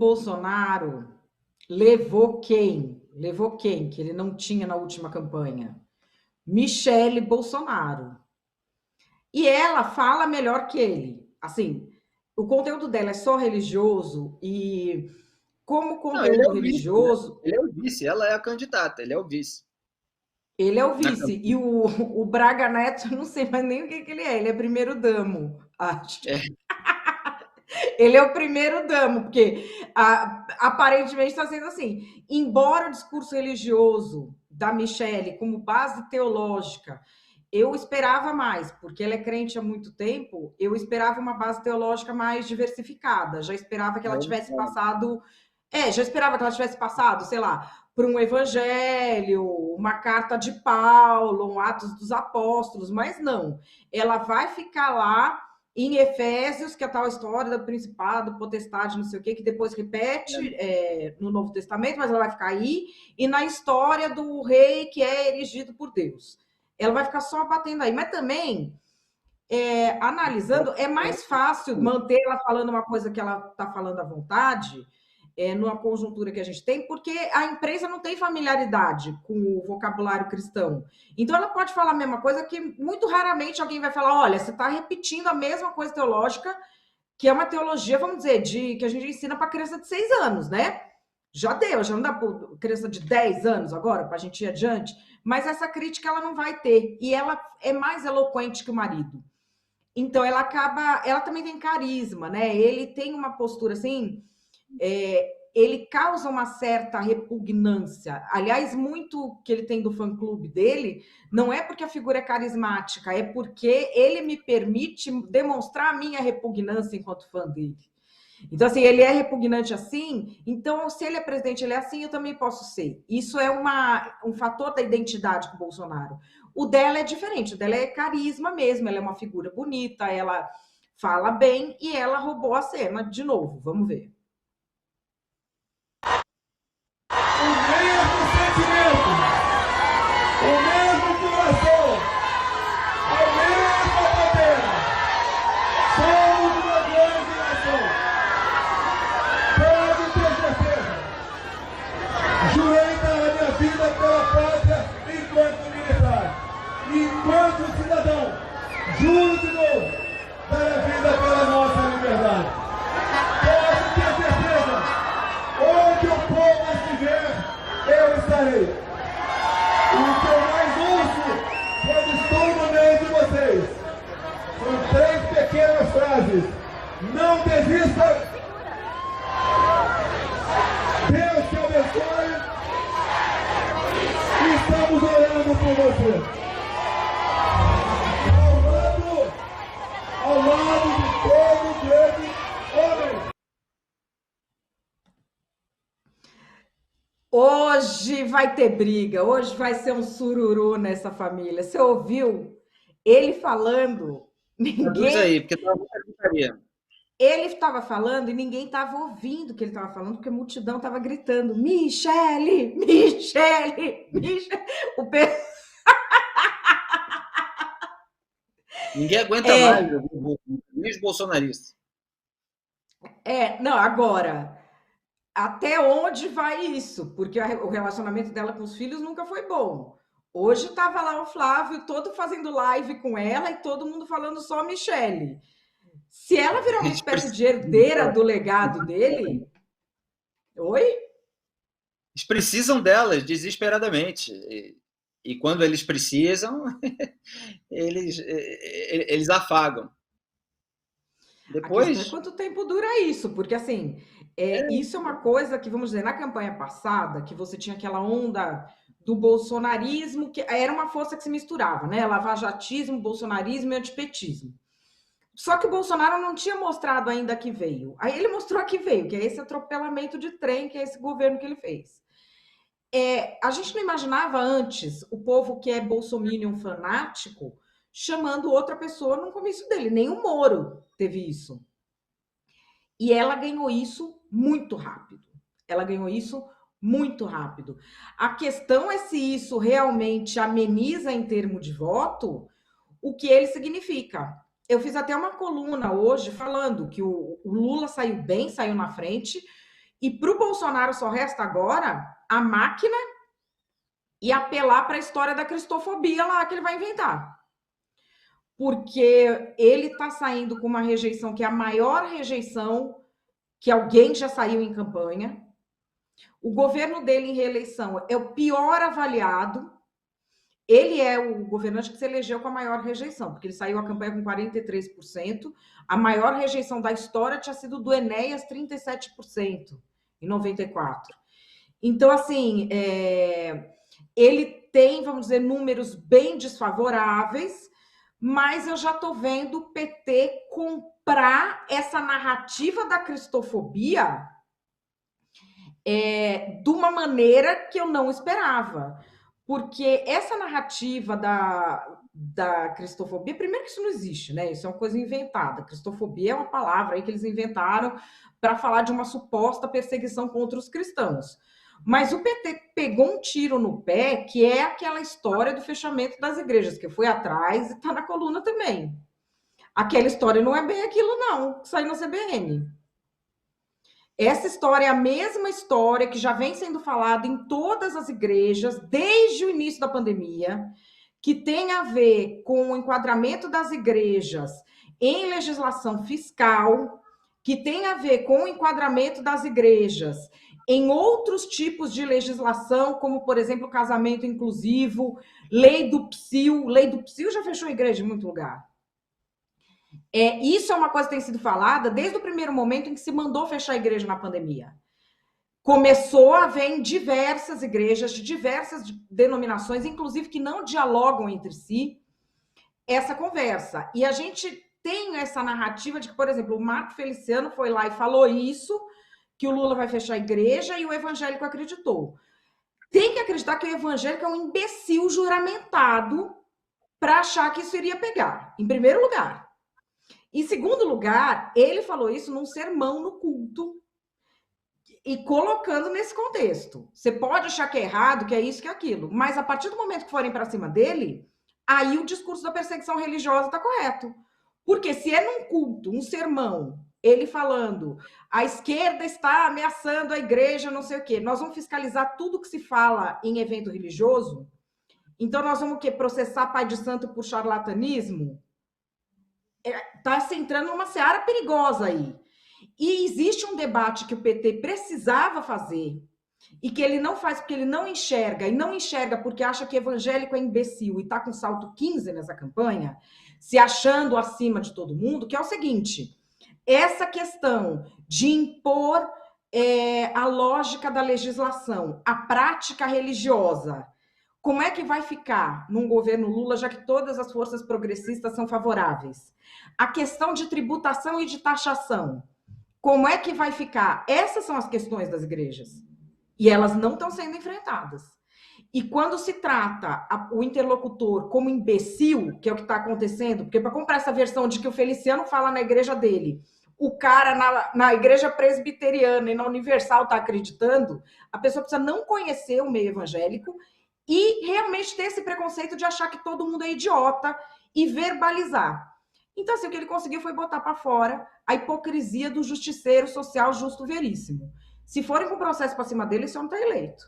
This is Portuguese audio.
Bolsonaro levou quem? Levou quem que ele não tinha na última campanha? Michele Bolsonaro. E ela fala melhor que ele. Assim, o conteúdo dela é só religioso e como Não, ele é conteúdo o vice, né? religioso, Ele é o vice, ela é a candidata, ele é o vice. ele é o Na vice. E campanha. o Braga Neto, não sei mais nem o que, que ele é. Ele é primeiro damo, acho. É, Ele é o primeiro damo, porque aparentemente está sendo assim. Embora o discurso religioso da Michelle, como base teológica, eu esperava mais, porque ela é crente há muito tempo, eu esperava uma base teológica mais diversificada. Já esperava que ela tivesse passado. Já esperava que ela tivesse passado, sei lá, por um evangelho, uma carta de Paulo, um Atos dos Apóstolos, mas não. Ela vai ficar lá em Efésios, que é a tal história do principado, potestade, não sei o quê, que depois repete no Novo Testamento, mas ela vai ficar aí, e na história do rei que é erigido por Deus. Ela vai ficar só batendo aí. Mas também, analisando, é mais fácil manter ela falando uma coisa que ela está falando à vontade, numa conjuntura que a gente tem, porque a empresa não tem familiaridade com o vocabulário cristão. Então, ela pode falar a mesma coisa que muito raramente alguém vai falar: olha, você está repetindo a mesma coisa teológica, que é uma teologia, vamos dizer, que a gente ensina para criança de 6 anos, né? Já deu, já não dá para criança de 10 anos agora, para a gente ir adiante. Mas essa crítica ela não vai ter. E ela é mais eloquente que o marido. Então, ela acaba. Ela também tem carisma, né? Ele tem uma postura assim, ele causa uma certa repugnância. Aliás, muito que ele tem do fã-clube dele não é porque a figura é carismática, é porque ele me permite demonstrar a minha repugnância enquanto fã dele. Então, assim, ele é repugnante assim, então, se ele é presidente, ele é assim, eu também posso ser. Isso é um fator da identidade com o Bolsonaro. O dela é diferente, o dela é carisma mesmo, ela é uma figura bonita, ela fala bem e ela roubou a cena de novo. Vamos ver. O mesmo sentimento, o mesmo coração, a mesma bandeira. Somos uma grande nação. Pode ter certeza. Jurei dar a minha vida pela pátria enquanto militar. Enquanto cidadão, juro de novo, dar a vida pela nossa liberdade. Pode ter certeza. Onde o povo estiver, eu estarei. O que eu mais ouço quando estou no meio de vocês são 3 pequenas frases. Não desista. Deus te abençoe. Estamos orando por você. Ao lado de todos esses homens. Hoje vai ter briga, hoje vai ser um sururu nessa família. Você ouviu ele falando? traduz Ninguém. aí, porque tá muita gritaria. Ele estava falando e ninguém estava ouvindo o que ele estava falando, porque a multidão estava gritando: Michele, Michele, Michele. O pe... Ninguém aguenta mais, É, nem os bolsonaristas. não, agora, até onde vai isso? Porque o relacionamento dela com os filhos nunca foi bom. Hoje estava lá o Flávio todo fazendo live com ela e todo mundo falando só Michele. Se ela virar uma Eles espécie precisam de herdeira dela. do legado dele. Oi? Eles precisam delas desesperadamente. E quando eles precisam, eles afagam. A questão é Depois, quanto tempo dura isso, porque assim, isso é uma coisa que, vamos dizer, na campanha passada, que você tinha aquela onda do bolsonarismo, que era uma força que se misturava, né? Lavajatismo, bolsonarismo e antipetismo. Só que o Bolsonaro não tinha mostrado ainda que veio. Aí ele mostrou que veio, que é esse atropelamento de trem, que é esse governo que ele fez. A gente não imaginava antes o povo que é bolsominion fanático chamando outra pessoa no comício dele. Nem o Moro teve isso. E ela ganhou isso muito rápido. Ela ganhou isso muito rápido. A questão é se isso realmente ameniza em termos de voto o que ele significa. Eu fiz até uma coluna hoje falando que o Lula saiu bem, saiu na frente, E para o Bolsonaro só resta agora a máquina e apelar para a história da cristofobia lá que ele vai inventar. Porque ele está saindo com uma rejeição que é a maior rejeição que alguém já saiu em campanha. O governo dele em reeleição é o pior avaliado. Ele é o governante que se elegeu com a maior rejeição, porque ele saiu a campanha com 43%. A maior rejeição da história tinha sido do Enéas, 37%, em 94. Então, assim, ele tem, vamos dizer, números bem desfavoráveis, mas eu já estou vendo o PT comprar essa narrativa da cristofobia de uma maneira que eu não esperava. Porque essa narrativa da cristofobia, primeiro que isso não existe, né? Isso é uma coisa inventada. Cristofobia é uma palavra aí que eles inventaram para falar de uma suposta perseguição contra os cristãos. Mas o PT pegou um tiro no pé, que é aquela história do fechamento das igrejas, que foi atrás e está na coluna também. Aquela história não é bem aquilo, não, que saiu na CBN. Essa história é a mesma história que já vem sendo falada em todas as igrejas desde o início da pandemia, que tem a ver com o enquadramento das igrejas em legislação fiscal, que tem a ver com o enquadramento das igrejas em outros tipos de legislação, como, por exemplo, casamento inclusivo, lei do PSIL. Lei do PSIL já fechou a igreja em muito lugar. Isso é uma coisa que tem sido falada desde o primeiro momento em que se mandou fechar a igreja na pandemia. Começou a haver em diversas igrejas, de diversas denominações, inclusive que não dialogam entre si, essa conversa. E a gente tem essa narrativa de que, por exemplo, o Marco Feliciano foi lá e falou isso, que o Lula vai fechar a igreja, e o evangélico acreditou. Tem que acreditar que o evangélico é um imbecil juramentado para achar que isso iria pegar, em primeiro lugar. Em segundo lugar, ele falou isso num sermão no culto e colocando nesse contexto. Você pode achar que é errado, que é isso, que é aquilo, mas a partir do momento que forem para cima dele, aí o discurso da perseguição religiosa está correto. Porque se é num culto, um sermão, ele falando, a esquerda está ameaçando a igreja, não sei o quê, nós vamos fiscalizar tudo que se fala em evento religioso? Então nós vamos o quê? Processar pai de santo por charlatanismo? Está se entrando numa seara perigosa aí. E existe um debate que o PT precisava fazer e que ele não faz porque ele não enxerga, e não enxerga porque acha que evangélico é imbecil e está com salto 15 nessa campanha, se achando acima de todo mundo, que é o seguinte, essa questão de impor a lógica da legislação, a prática religiosa, como é que vai ficar num governo Lula, já que todas as forças progressistas são favoráveis? A questão de tributação e de taxação, como é que vai ficar? Essas são as questões das igrejas. E elas não estão sendo enfrentadas. E quando se trata o interlocutor como imbecil, que é o que está acontecendo, porque para comprar essa versão de que o Feliciano fala na igreja dele, o cara na igreja presbiteriana e na Universal está acreditando, a pessoa precisa não conhecer o meio evangélico e realmente ter esse preconceito de achar que todo mundo é idiota e verbalizar. Então, assim, o que ele conseguiu foi botar para fora a hipocrisia do justiceiro social justo veríssimo. Se forem com o processo para cima dele, esse homem está eleito.